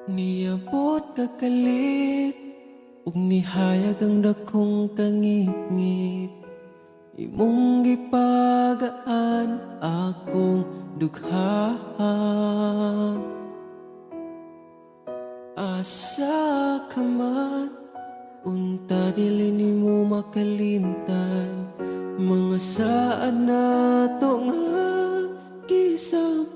Niabot kakalit ug nihayag ang dakong kangit-ngit. Imong gipagaan akong dughaan. Asa ka man, unta dili nimo makalimtan. Mga saan nato nga gisab